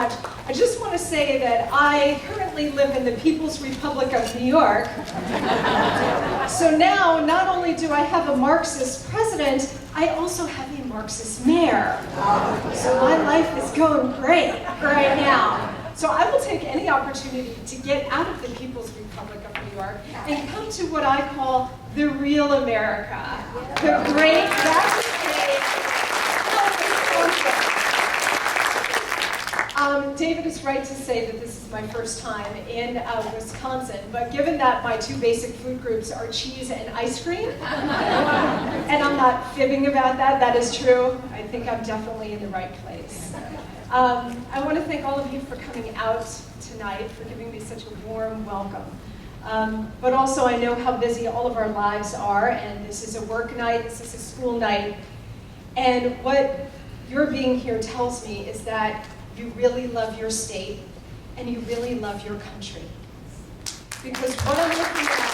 much. I just want to say that I currently live in the People's Republic of New York. So now, not only do I have a Marxist president, I also have a Marxist mayor. So my life is going great right now. So I will take any opportunity to get out of the People's Republic of New York and come to what I call the real America, the great vast state of Wisconsin. David is right to say that this is my first time in Wisconsin, but given that my two basic food groups are cheese and ice cream, and I'm not fibbing about that, that is true, I think I'm definitely in the right place. I want to thank all of you for coming out tonight, for giving me such a warm welcome. But also I know how busy all of our lives are, and this is a work night, this is a school night, and what your being here tells me is that you really love your state, and you really love your country. Because what I'm looking at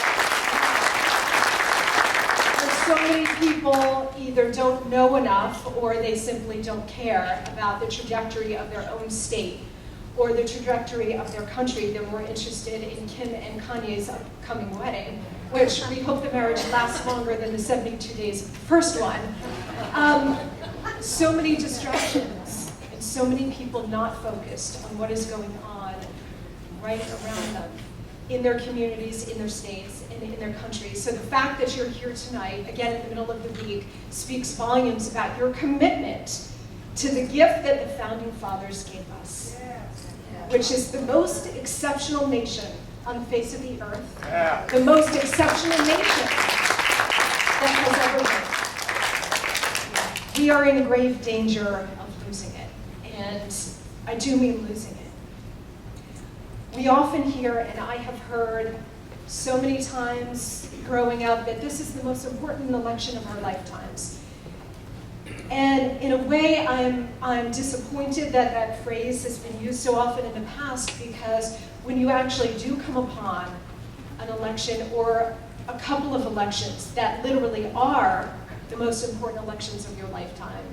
is so many people either don't know enough, or they simply don't care about the trajectory of their own state, or the trajectory of their country. They're more interested in Kim and Kanye's upcoming wedding, which we hope the marriage lasts longer than the 72 days of the first one. So many distractions, and so many people not focused on what is going on right around them, in their communities, in their states, and in their countries. So the fact that you're here tonight, again in the middle of the week, speaks volumes about your commitment to the gift that the Founding Fathers gave us, which is the most exceptional nation on the face of the earth, the most exceptional nation that has ever been. We are in grave danger of losing it, and I do mean losing it. We often hear, and I have heard so many times growing up, that this is the most important election of our lifetimes. And in a way, I'm disappointed that that phrase has been used so often in the past, because when you actually do come upon an election or a couple of elections that literally are the most important elections of your lifetime,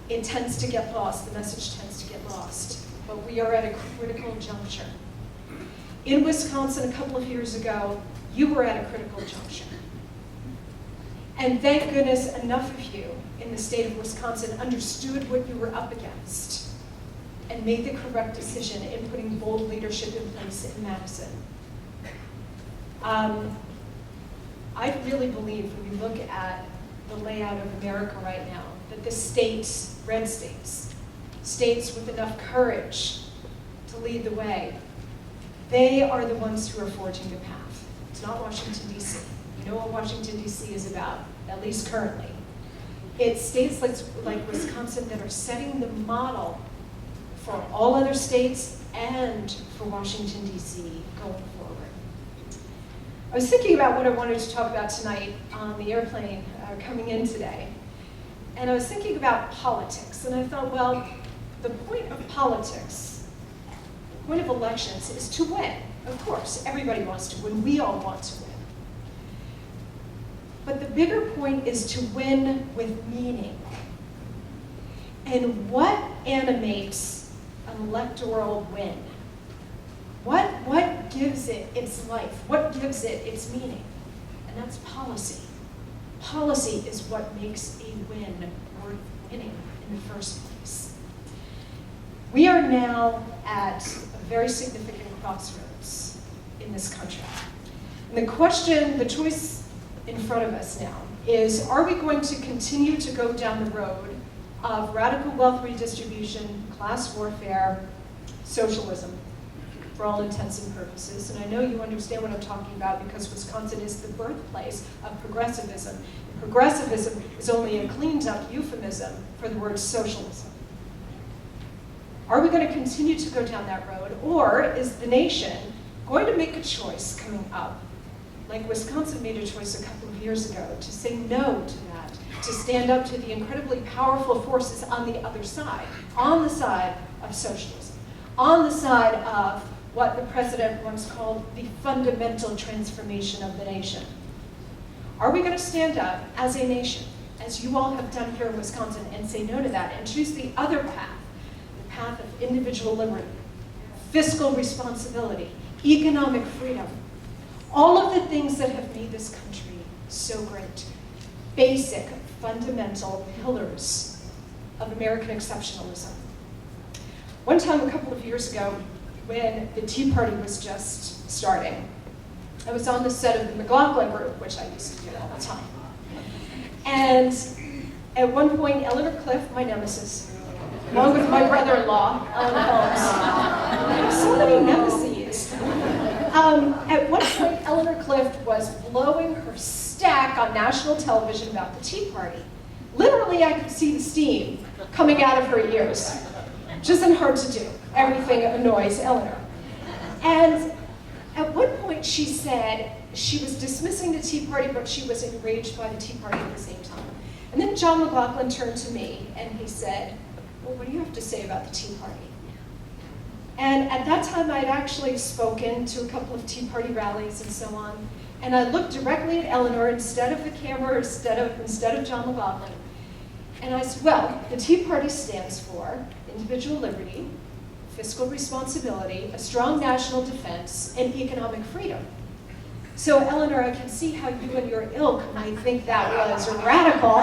it tends to get lost, the message tends to get lost. But we are at a critical juncture. In Wisconsin a couple of years ago, you were at a critical juncture. And thank goodness enough of you in the state of Wisconsin understood what you were up against and made the correct decision in putting bold leadership in place in Madison. I really believe when you look at the layout of America right now, that the states, red states, states with enough courage to lead the way, they are the ones who are forging the path. It's not Washington, D.C. You know what Washington, D.C. is about, at least currently. It's states like Wisconsin that are setting the model for all other states and for Washington, D.C. going forward. I was thinking about what I wanted to talk about tonight on the airplane coming in today. And I was thinking about politics, and I thought, well, the point of politics, the point of elections is to win. Of course, everybody wants to win. We all want to win. But the bigger point is to win with meaning. And what animates an electoral win? What gives it its life? What gives it its meaning? And that's policy. Policy is what makes a win worth winning in the first place. We are now at a very significant crossroads in this country. And the question, the choice in front of us now is, are we going to continue to go down the road of radical wealth redistribution, class warfare, socialism, for all intents and purposes? And I know you understand what I'm talking about, because Wisconsin is the birthplace of progressivism. And progressivism is only a cleaned up euphemism for the word socialism. Are we going to continue to go down that road, or is the nation going to make a choice coming up, like Wisconsin made a choice a couple of years ago, to say no to that, to stand up to the incredibly powerful forces on the other side, on the side of socialism, on the side of what the president once called the fundamental transformation of the nation? Are we going to stand up as a nation, as you all have done here in Wisconsin, and say no to that, and choose the other path, the path of individual liberty, fiscal responsibility, economic freedom, all of the things that have made this country so great. Basic, fundamental pillars of American exceptionalism. One time, a couple of years ago, when the Tea Party was just starting, I was on the set of the McLaughlin Group, which I used to do all the time. And at one point, Eleanor Cliff, my nemesis, along with my brother-in-law, Alan Holmes, so many nemesis. At one point, Eleanor Cliff was blowing her stack on national television about the Tea Party. Literally, I could see the steam coming out of her ears. Which isn't hard to do. Everything annoys Eleanor. And at one point, she said she was dismissing the Tea Party, but she was enraged by the Tea Party at the same time. And then John McLaughlin turned to me and he said, well, what do you have to say about the Tea Party? And at that time, I had actually spoken to a couple of Tea Party rallies and so on. And I looked directly at Eleanor instead of the camera, instead of John McLaughlin. And I said, well, the Tea Party stands for individual liberty, fiscal responsibility, a strong national defense, and economic freedom. So, Eleanor, I can see how you and your ilk might think that was radical.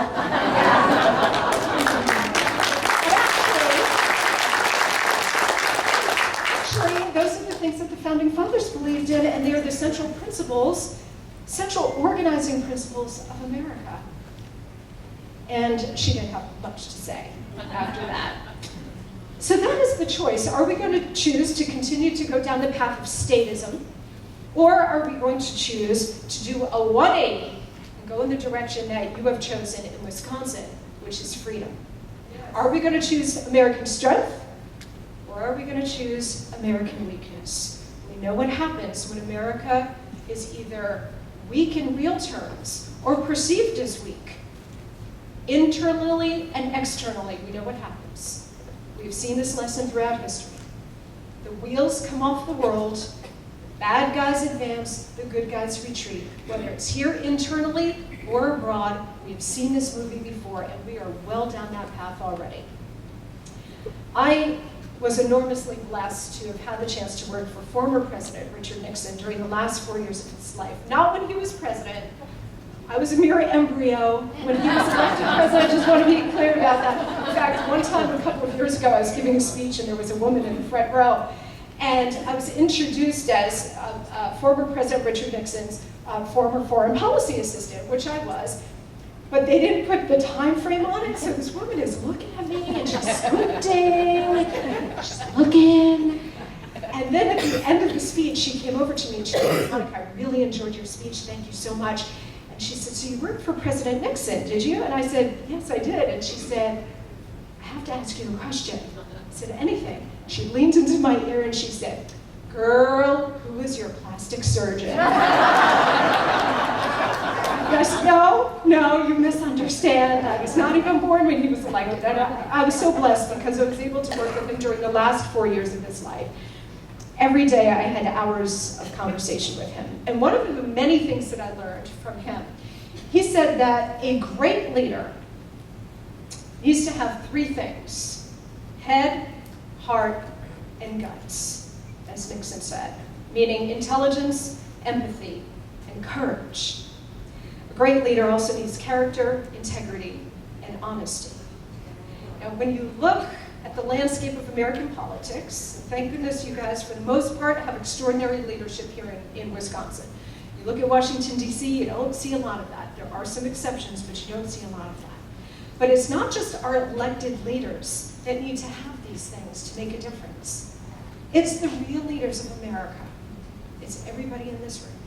Actually, those are the things that the Founding Fathers believed in, and they're the central principles, central organizing principles of America. And she didn't have much to say after that. So that is the choice. Are we going to choose to continue to go down the path of statism, or are we going to choose to do a 180 and go in the direction that you have chosen in Wisconsin, which is freedom? Are we going to choose American strength, or are we going to choose American weakness? We know what happens when America is either weak in real terms or perceived as weak. Internally and externally, we know what happens. We've seen this lesson throughout history. The wheels come off the world, the bad guys advance, the good guys retreat. Whether it's here internally or abroad, we've seen this movie before, and we are well down that path already. I was enormously blessed to have had the chance to work for former President Richard Nixon during the last 4 years of his life. Not when he was president. I was a mere embryo when he was elected president. I just want to be clear about that. In fact, one time a couple of years ago, I was giving a speech and there was a woman in the front row. And I was introduced as former President Richard Nixon's former foreign policy assistant, which I was. But they didn't put the time frame on it, so this woman is looking at me and she's squinting, she's looking. And then at the end of the speech, she came over to me and she said, Monica, I really enjoyed your speech, thank you so much. And she said, so you worked for President Nixon, did you? And I said, yes, I did. And she said, I have to ask you a question. I said, anything. She leaned into my ear and she said, girl, who is your plastic surgeon? I said, no, you misunderstand. I was not even born when he was elected. And I was so blessed because I was able to work with him during the last 4 years of his life. Every day I had hours of conversation with him. And one of the many things that I learned from him, he said that a great leader needs to have 3 things: head, heart, and guts, as Nixon said, meaning intelligence, empathy, and courage. A great leader also needs character, integrity, and honesty. Now, when you look at the landscape of American politics, thank goodness you guys, for the most part, have extraordinary leadership here in Wisconsin. You look at Washington, D.C., you don't see a lot of that. There are some exceptions, but you don't see a lot of that. But it's not just our elected leaders that need to have these things to make a difference. It's the real leaders of America. It's everybody in this room.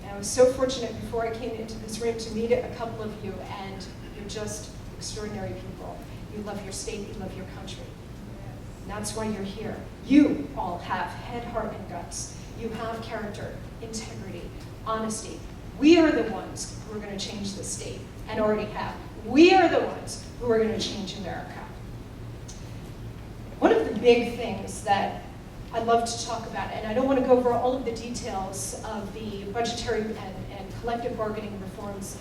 And I was so fortunate before I came into this room to meet a couple of you, and you're just extraordinary people. You love your state, you love your country. And that's why you're here. You all have head, heart, and guts. You have character, integrity, honesty. We are the ones who are going to change the state, and already have. We are the ones who are going to change America. One of the big things that I love to talk about, and I don't want to go over all of the details of the budgetary and collective bargaining reforms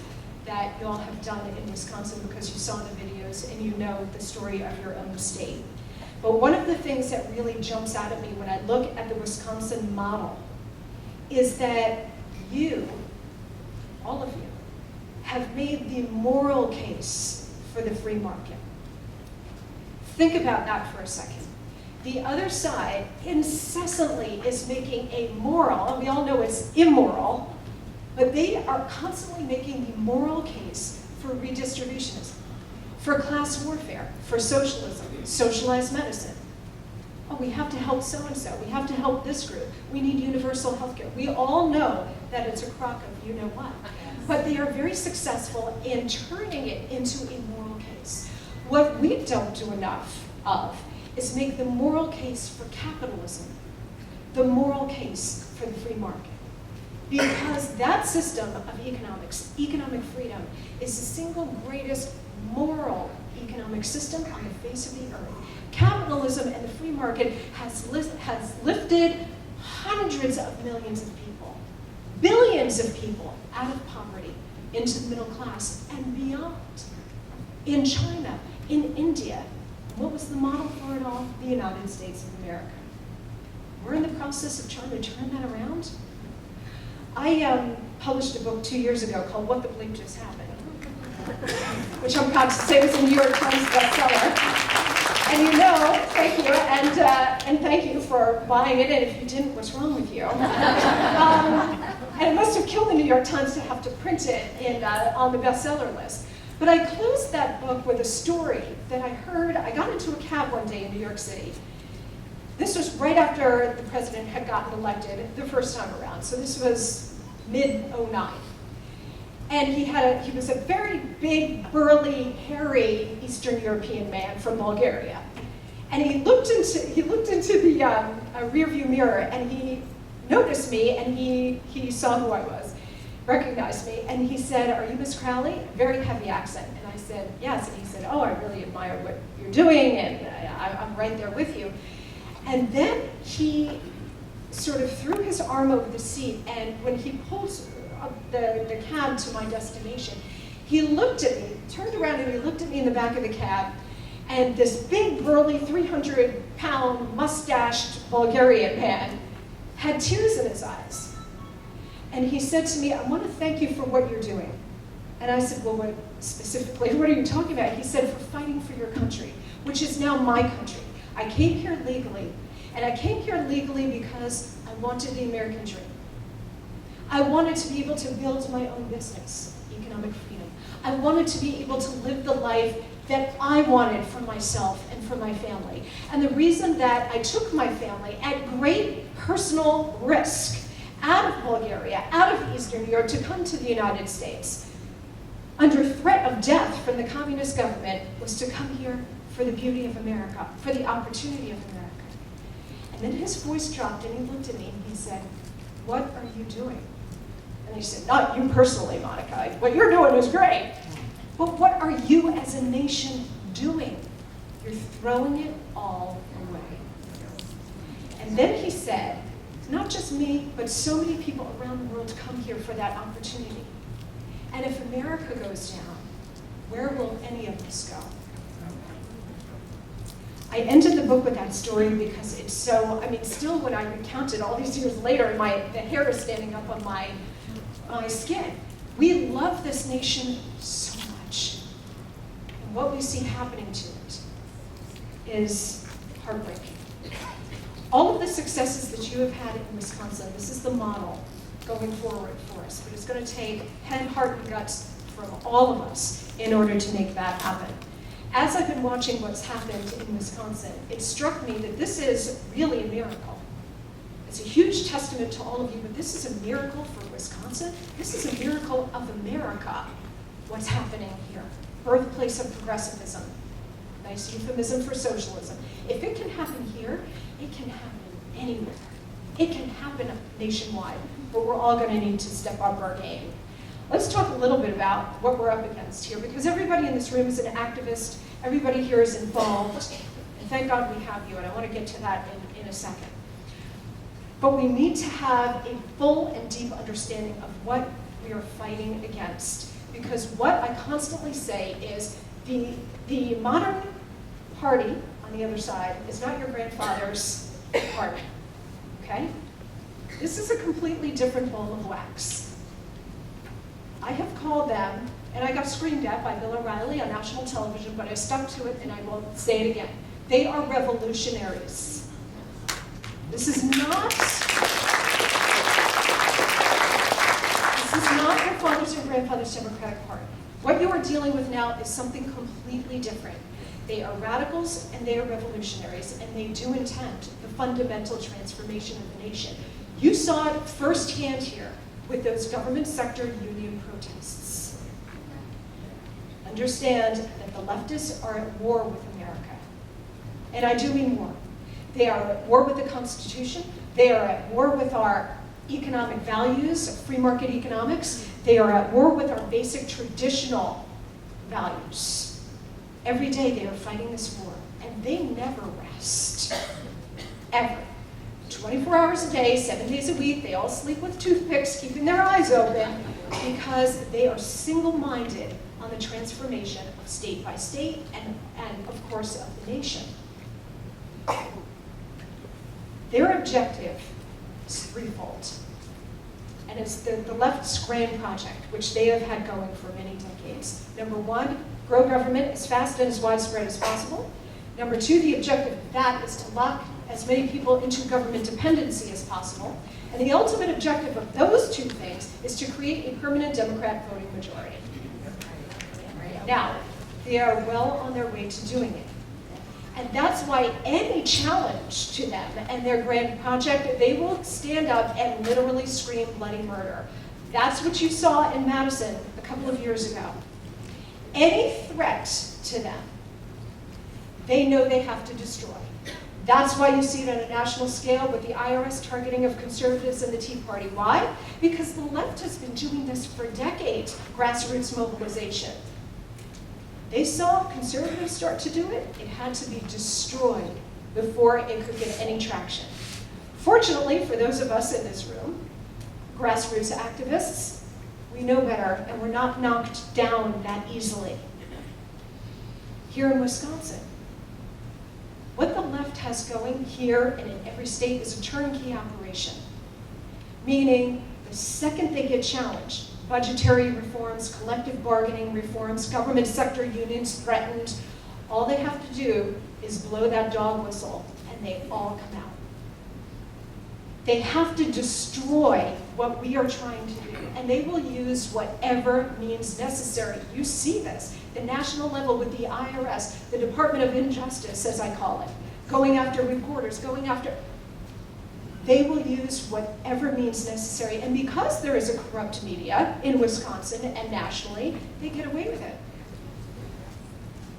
that you all have done in Wisconsin because you saw the videos and you know the story of your own state. But one of the things that really jumps out at me when I look at the Wisconsin model is that you, all of you, have made the moral case for the free market. Think about that for a second. The other side incessantly is making a moral, and we all know it's immoral, but they are constantly making the moral case for redistributionism, for class warfare, for socialism, socialized medicine. Oh, we have to help so-and-so, we have to help this group, we need universal health care. We all know that it's a crock of you know what. But they are very successful in turning it into a moral case. What we don't do enough of is make the moral case for capitalism, the moral case for the free market. Because that system of economics, economic freedom, is the single greatest moral economic system on the face of the earth. Capitalism and the free market has lifted hundreds of millions of people, billions of people out of poverty into the middle class and beyond. In China, in India, what was the model for it all? The United States of America. We're in the process of trying to turn that around. I published a book 2 years ago called What the Bleep Just Happened, which I'm proud to say was a New York Times bestseller. And you know, thank you, and thank you for buying it, and if you didn't, what's wrong with you? And it must have killed the New York Times to have to print it on the bestseller list. But I closed that book with a story that I heard. I got into a cab one day in New York City. This was right after the president had gotten elected the first time around. So this was mid-09. And he was a very big, burly, hairy Eastern European man from Bulgaria. And he looked into the rearview mirror, and he noticed me, and he saw who I was, recognized me, and he said, "Are you Miss Crowley?" A very heavy accent. And I said, "Yes." And he said, "Oh, I really admire what you're doing, and I'm right there with you." And then he sort of threw his arm over the seat, and when he pulled the cab to my destination, he looked at me, turned around, and he looked at me in the back of the cab, and this big, burly, 300-pound, mustached Bulgarian man had tears in his eyes. And he said to me, "I want to thank you for what you're doing." And I said, "Well, what specifically, what are you talking about?" He said, "For fighting for your country, which is now my country. I came here legally, and I came here legally because I wanted the American dream. I wanted to be able to build my own business, economic freedom. I wanted to be able to live the life that I wanted for myself and for my family. And the reason that I took my family at great personal risk out of Bulgaria, out of Eastern Europe, to come to the United States, under threat of death from the communist government, was to come here for the beauty of America, for the opportunity of America." And then his voice dropped, and he looked at me, and he said, "What are you doing?" And I said, "Not you personally, Monica. What you're doing is great. But what are you as a nation doing? You're throwing it all away." And then he said, "Not just me, but so many people around the world come here for that opportunity. And if America goes down, where will any of us go?" I ended the book with that story because it's so, still when I recount it all these years later, the hair is standing up on my skin. We love this nation so much. And what we see happening to it is heartbreaking. All of the successes that you have had in Wisconsin, this is the model going forward for us. But it's going to take head, heart, and guts from all of us in order to make that happen. As I've been watching what's happened in Wisconsin, it struck me that this is really a miracle. It's a huge testament to all of you, but this is a miracle for Wisconsin. This is a miracle of America, what's happening here. Birthplace of progressivism. Nice euphemism for socialism. If it can happen here, it can happen anywhere. It can happen nationwide, but we're all going to need to step up our game. Let's talk a little bit about what we're up against here, because everybody in this room is an activist, everybody here is involved, and thank God we have you, and I want to get to that in a second. But we need to have a full and deep understanding of what we are fighting against, because what I constantly say is the modern party on on the other side is not your grandfather's party, okay? This is a completely different bowl of wax. I have called them, and I got screamed at by Bill O'Reilly on national television, but I stuck to it and I will say it again. They are revolutionaries. This is not your father's and grandfather's Democratic Party. What you are dealing with now is something completely different. They are radicals and they are revolutionaries, and they do intend the fundamental transformation of the nation. You saw it firsthand here with those government sector union protests. Understand that the leftists are at war with America. And I do mean war. They are at war with the Constitution. They are at war with our economic values, free market economics. They are at war with our basic traditional values. Every day they are fighting this war, and they never rest, ever. 24 hours a day, 7 days a week, they all sleep with toothpicks, keeping their eyes open, because they are single-minded on the transformation of state by state and of course, of the nation. Their objective is threefold, and it's the left's grand project, which they have had going for many decades. Number one, grow government as fast and as widespread as possible. Number two, the objective of that is to lock as many people into government dependency as possible. And the ultimate objective of those two things is to create a permanent Democrat voting majority. Now, they are well on their way to doing it. And that's why any challenge to them and their grand project, they will stand up and literally scream bloody murder. That's what you saw in Madison a couple of years ago. Any threat to them, they know they have to destroy. That's why you see it on a national scale with the IRS targeting of conservatives and the Tea Party. Why? Because the left has been doing this for decades, grassroots mobilization. They saw conservatives start to do it. It had to be destroyed before it could get any traction. Fortunately, for those of us in this room, grassroots activists, we know better, and we're not knocked down that easily. Here in Wisconsin, what the left has going here and in every state is a turnkey operation, meaning the second they get challenged, budgetary reforms, collective bargaining reforms, government sector unions threatened, all they have to do is blow that dog whistle and they all come out. They have to destroy what we are trying to do, and they will use whatever means necessary. You see this, the national level with the IRS, the Department of Injustice, as I call it, going after reporters, going after, they will use whatever means necessary. And because there is a corrupt media in Wisconsin and nationally, they get away with it.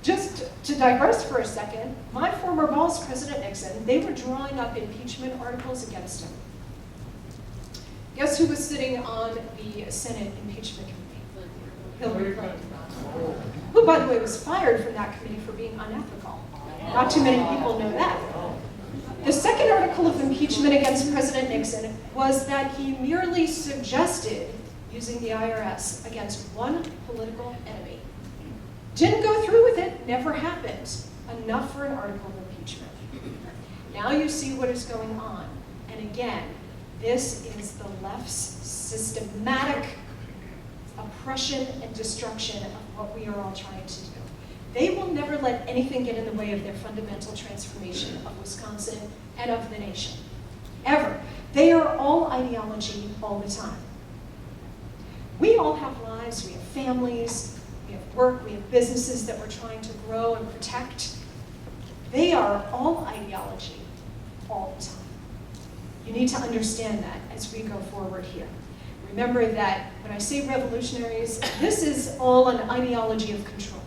Just to digress for a second, my former boss, President Nixon, they were drawing up impeachment articles against him. Guess who was sitting on the Senate impeachment committee? Hillary Clinton. Who, by the way, was fired from that committee for being unethical. Not too many people know that. The second article of impeachment against President Nixon was that he merely suggested using the IRS against one political enemy. Didn't go through with it, never happened. Enough for an article of impeachment. Now you see what is going on. And again, this is the left's systematic oppression and destruction of what we are all trying to do. They will never let anything get in the way of their fundamental transformation of Wisconsin and of the nation. Ever. They are all ideology all the time. We all have lives, we have families, we have work, we have businesses that we're trying to grow and protect. They are all ideology all the time. You need to understand that as we go forward here. Remember that when I say revolutionaries, this is all an ideology of control.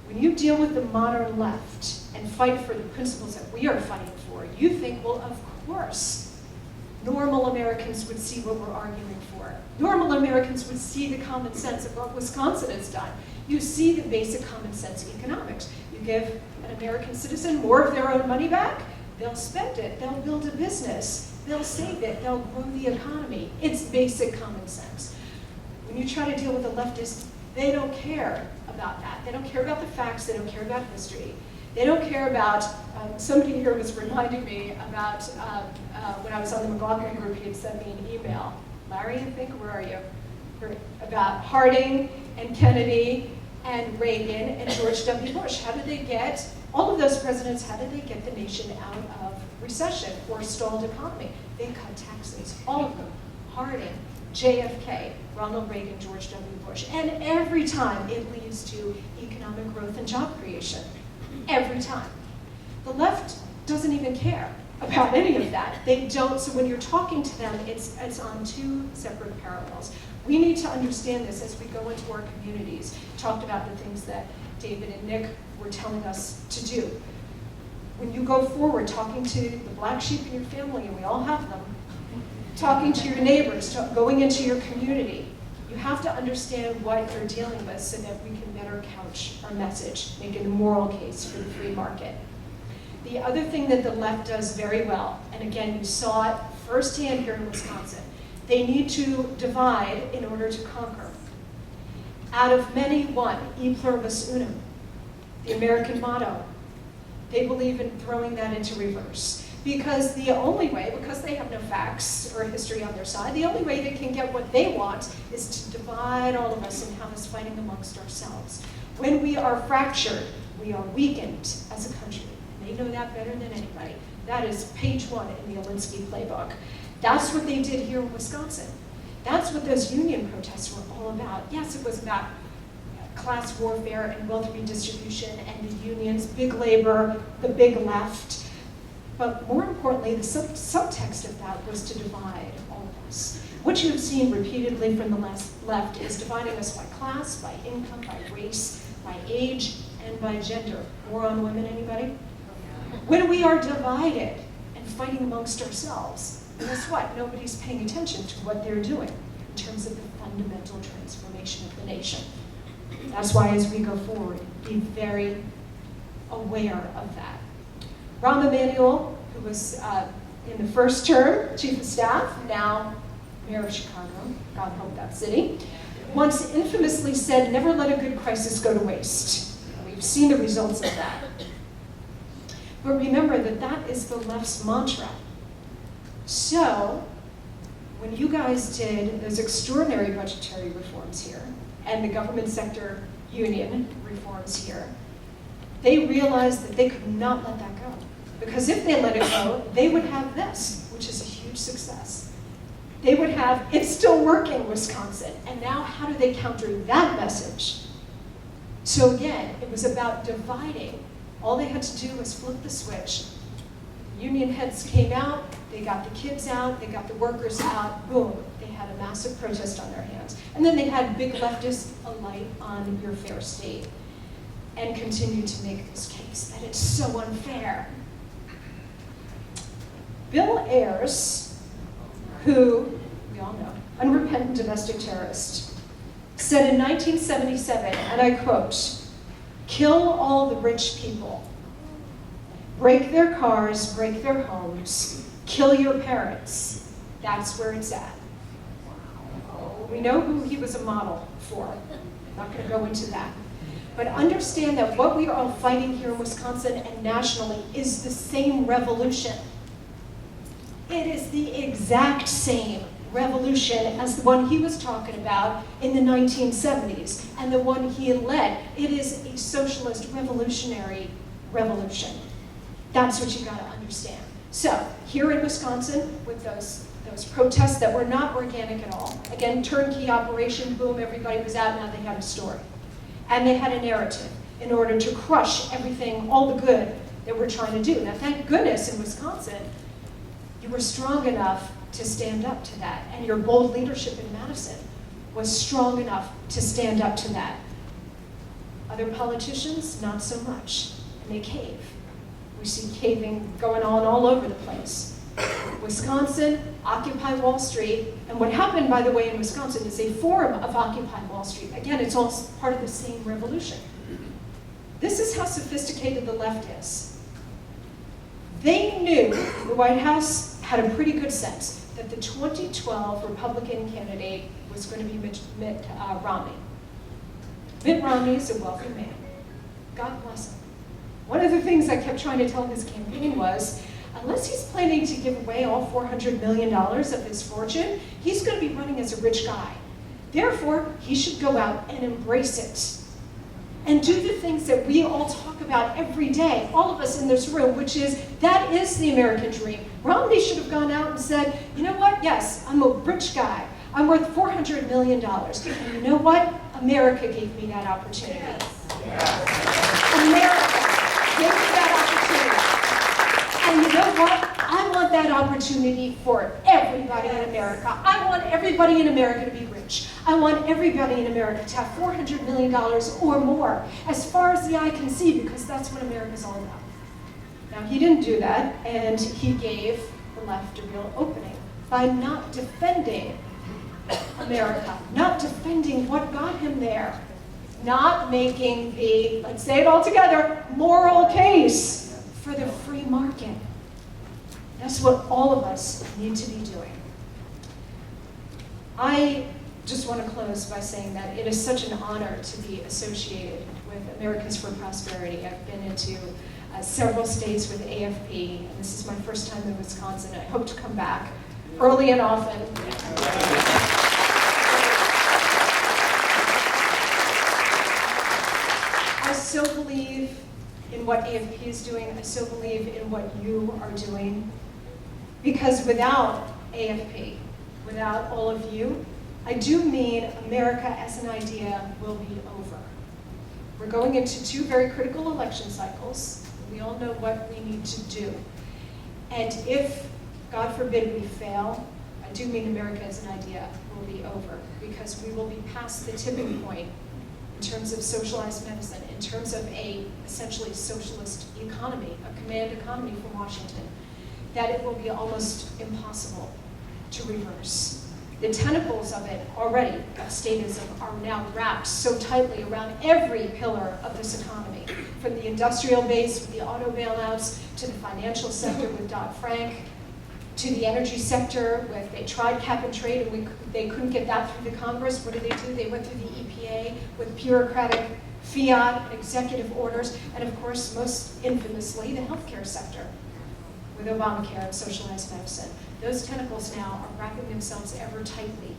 When you deal with the modern left and fight for the principles that we are fighting for, you think, well, of course, normal Americans would see what we're arguing for. Normal Americans would see the common sense of what Wisconsin has done. You see the basic common sense economics. You give an American citizen more of their own money back, they'll spend it, they'll build a business, they'll save it, they'll grow the economy. It's basic common sense. When you try to deal with the leftists, they don't care about that. They don't care about the facts, they don't care about history. They don't care about, somebody here was reminding me about when I was on the McLaughlin group, he had sent me an email. Larry, I think, where are you? About Harding and Kennedy and Reagan and George W. Bush. How did they get, all of those presidents, how did they get the nation out of recession or stalled economy? They cut taxes, all of them. Harding, JFK, Ronald Reagan, George W. Bush. And every time it leads to economic growth and job creation. Every time. The left doesn't even care about any of that. They don't, so when you're talking to them, it's on two separate parallels. We need to understand this as we go into our communities. Talked about the things that David and Nick were telling us to do. When you go forward, talking to the black sheep in your family, and we all have them, talking to your neighbors, going into your community, you have to understand what you're dealing with so that we can better couch our message, make it a moral case for the free market. The other thing that the left does very well, and again, you saw it firsthand here in Wisconsin, they need to divide in order to conquer. Out of many, one, e pluribus unum, the American motto. They believe in throwing that into reverse. Because the only way, because they have no facts or history on their side, the only way they can get what they want is to divide all of us and have us fighting amongst ourselves. When we are fractured, we are weakened as a country. They know that better than anybody. That is page 1 in the Alinsky playbook. That's what they did here in Wisconsin. That's what those union protests were all about. Yes, it was about class warfare and wealth redistribution and the unions, big labor, the big left. But more importantly, the subtext of that was to divide all of us. What you have seen repeatedly from the left is dividing us by class, by income, by race, by age, and by gender. More on women, anybody? When we are divided and fighting amongst ourselves, guess what? Nobody's paying attention to what they're doing in terms of the fundamental transformation of the nation. That's why as we go forward, be very aware of that. Rahm Emanuel, who was in the first term, chief of staff, now mayor of Chicago, God help that city, once infamously said, never let a good crisis go to waste. We've seen the results of that. But remember that that is the left's mantra. So, when you guys did those extraordinary budgetary reforms here, and the government sector union reforms here, they realized that they could not let that go. Because if they let it go, they would have this, which is a huge success. They would have, it's still working, Wisconsin. And now how do they counter that message? So again, it was about dividing. All they had to do was flip the switch. Union heads came out, they got the kids out, they got the workers out, boom. They had a massive protest on their hands. And then they had big leftists alight on your fair state and continued to make this case that it's so unfair. Bill Ayers, who, we all know, unrepentant domestic terrorist, said in 1977, and I quote, "Kill all the rich people. Break their cars, break their homes, kill your parents. That's where it's at." We know who he was a model for. I'm not going to go into that. But understand that what we are all fighting here in Wisconsin and nationally is the same revolution. It is the exact same revolution as the one he was talking about in the 1970s and the one he led. It is a socialist revolutionary revolution. That's what you got to understand. So here in Wisconsin, with those protests that were not organic at all, again, turnkey operation, boom, everybody was out, now they had a story. And they had a narrative in order to crush everything, all the good that we're trying to do. Now, thank goodness in Wisconsin, you were strong enough to stand up to that. And your bold leadership in Madison was strong enough to stand up to that. Other politicians, not so much, and they cave. We see caving going on all over the place. Wisconsin, Occupy Wall Street, and what happened, by the way, in Wisconsin is a form of Occupy Wall Street. Again, it's all part of the same revolution. This is how sophisticated the left is. They knew, the White House had a pretty good sense, that the 2012 Republican candidate was going to be Mitt Romney. Mitt Romney is a wealthy man. God bless him. One of the things I kept trying to tell his campaign was, unless he's planning to give away all $400 million of his fortune, he's going to be running as a rich guy. Therefore, he should go out and embrace it. And do the things that we all talk about every day, all of us in this room, which is, that is the American dream. Romney should have gone out and said, you know what, yes, I'm a rich guy. I'm worth $400 million. And you know what? America gave me that opportunity. America gave me that opportunity. And you know what? I want that opportunity for everybody in America. I want everybody in America to be rich. I want everybody in America to have $400 million or more, as far as the eye can see, because that's what America's all about. Now, he didn't do that, and he gave the left a real opening by not defending America, not defending what got him there, not making the, let's say it all together, moral case for the free market. That's what all of us need to be doing. I just want to close by saying that it is such an honor to be associated with Americans for Prosperity. I've been into several states with AFP, and this is my first time in Wisconsin. I hope to come back early and often. I so believe in what AFP is doing. I so believe in what you are doing. Because without AFP, without all of you, I do mean America as an idea will be over. We're going into 2 very critical election cycles. We all know what we need to do. And if, God forbid, we fail, I do mean America as an idea will be over, because we will be past the tipping point in terms of socialized medicine, in terms of a essentially socialist economy, a command economy from Washington, that it will be almost impossible to reverse. The tentacles of it already, of statism, are now wrapped so tightly around every pillar of this economy, from the industrial base with the auto bailouts, to the financial sector with Dodd-Frank, to the energy sector with, they tried cap and trade and they couldn't get that through the Congress. What did? They went through the EPA with bureaucratic fiat executive orders, and of course, most infamously, the healthcare sector with Obamacare and socialized medicine. Those tentacles now are wrapping themselves ever tightly.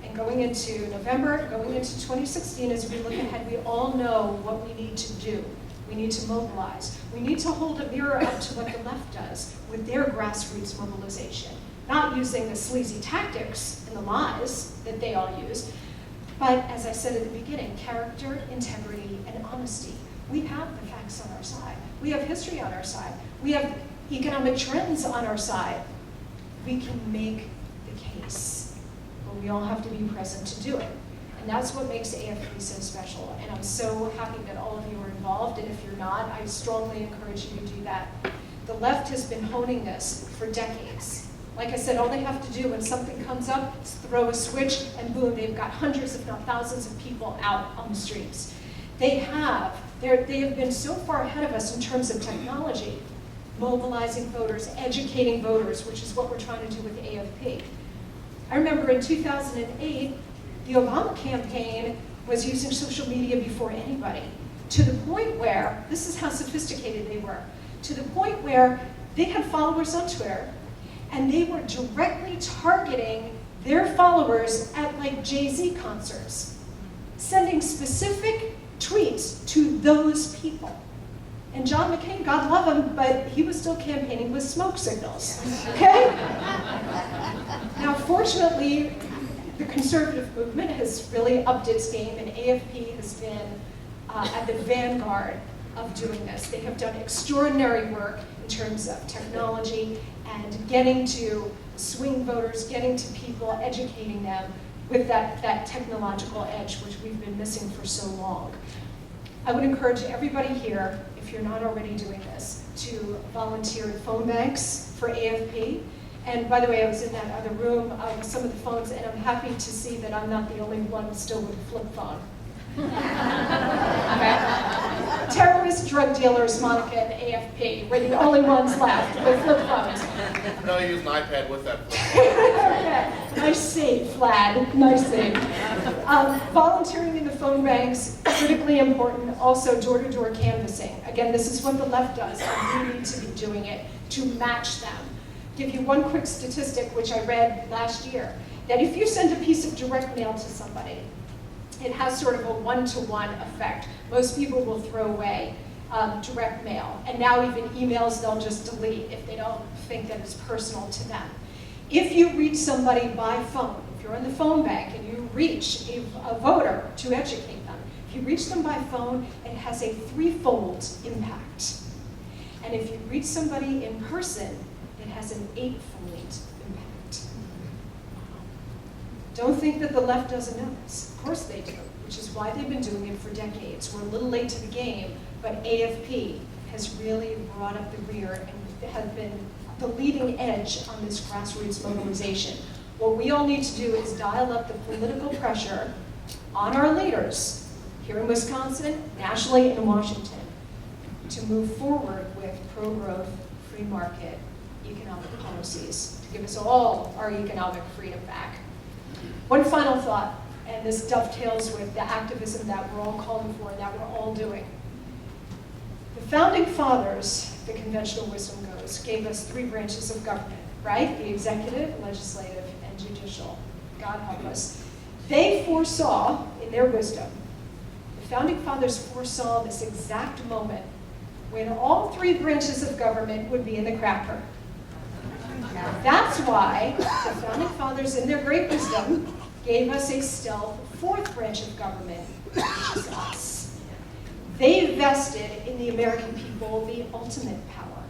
And going into November, going into 2016, as we look ahead, we all know what we need to do. We need to mobilize. We need to hold a mirror up to what the left does with their grassroots mobilization. Not using the sleazy tactics and the lies that they all use, but as I said at the beginning, character, integrity, and honesty. We have the facts on our side. We have history on our side. We have economic trends on our side. We can make the case, but we all have to be present to do it. And that's what makes AFP so special. And I'm so happy that all of you are involved, and if you're not, I strongly encourage you to do that. The left has been honing this for decades. Like I said, all they have to do when something comes up is throw a switch, and boom, they've got hundreds, if not thousands, of people out on the streets. They have been so far ahead of us in terms of technology, mobilizing voters, educating voters, which is what we're trying to do with AFP. I remember in 2008, the Obama campaign was using social media before anybody, to the point where, this is how sophisticated they were, to the point where they had followers on Twitter, and they were directly targeting their followers at like Jay-Z concerts, sending specific tweets to those people. And John McCain, God love him, but he was still campaigning with smoke signals, okay? Now, fortunately, the conservative movement has really upped its game, and AFP has been at the vanguard of doing this. They have done extraordinary work in terms of technology and getting to swing voters, getting to people, educating them with that technological edge, which we've been missing for so long. I would encourage everybody here, if you're not already doing this, to volunteer at phone banks for AFP. And by the way, I was in that other room with some of the phones, and I'm happy to see that I'm not the only one still with a flip phone. Okay? Terrorists, drug dealers, Monica, and AFP were the only ones left with flip phones. No, I use an iPad with that. Okay. Nice save, Vlad. Nice save. Volunteering in the phone banks Critically important, also door-to-door canvassing. Again, this is what the left does, and we need to be doing it to match them. Give you one quick statistic, which I read last year, that if you send a piece of direct mail to somebody, it has sort of a one-to-one effect. Most people will throw away direct mail, and now even emails they'll just delete if they don't think that it's personal to them. If you reach somebody by phone, if you're in the phone bank and you reach a voter to educate them, if you reach them by phone, it has a threefold impact. And if you reach somebody in person, it has an eightfold impact. Don't think that the left doesn't know this. Of course they do, which is why they've been doing it for decades. We're a little late to the game, but AFP has really brought up the rear and has been the leading edge on this grassroots mobilization. What we all need to do is dial up the political pressure on our leaders here in Wisconsin, nationally in Washington, to move forward with pro-growth, free market economic policies to give us all our economic freedom back. One final thought, and this dovetails with the activism that we're all calling for and that we're all doing. The founding fathers, the conventional wisdom goes, gave us three branches of government, right? The executive, legislative, and judicial. God help us. They foresaw, in their wisdom, the founding fathers foresaw this exact moment when all three branches of government would be in the crapper. That's why the founding fathers, in their great wisdom, gave us a stealth fourth branch of government, which is us. They vested in the American people the ultimate power.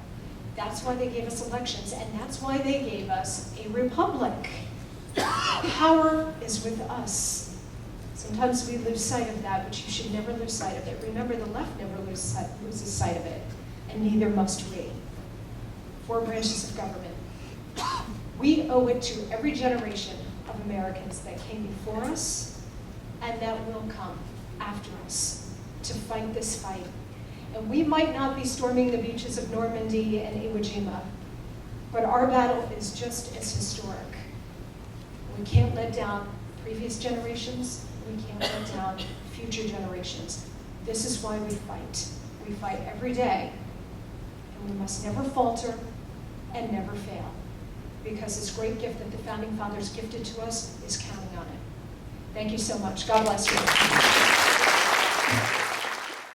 That's why they gave us elections, and that's why they gave us a republic. Power is with us. Sometimes we lose sight of that, but you should never lose sight of it. Remember, the left never loses sight of it, and neither must we. Four branches of government. We owe it to every generation of Americans that came before us and that will come after us to fight this fight. And we might not be storming the beaches of Normandy and Iwo Jima, but our battle is just as historic. We can't let down previous generations. We can't let down future generations. This is why we fight. We fight every day, and we must never falter and never fail, because this great gift that the founding fathers gifted to us is counting on it. Thank you so much. God bless you.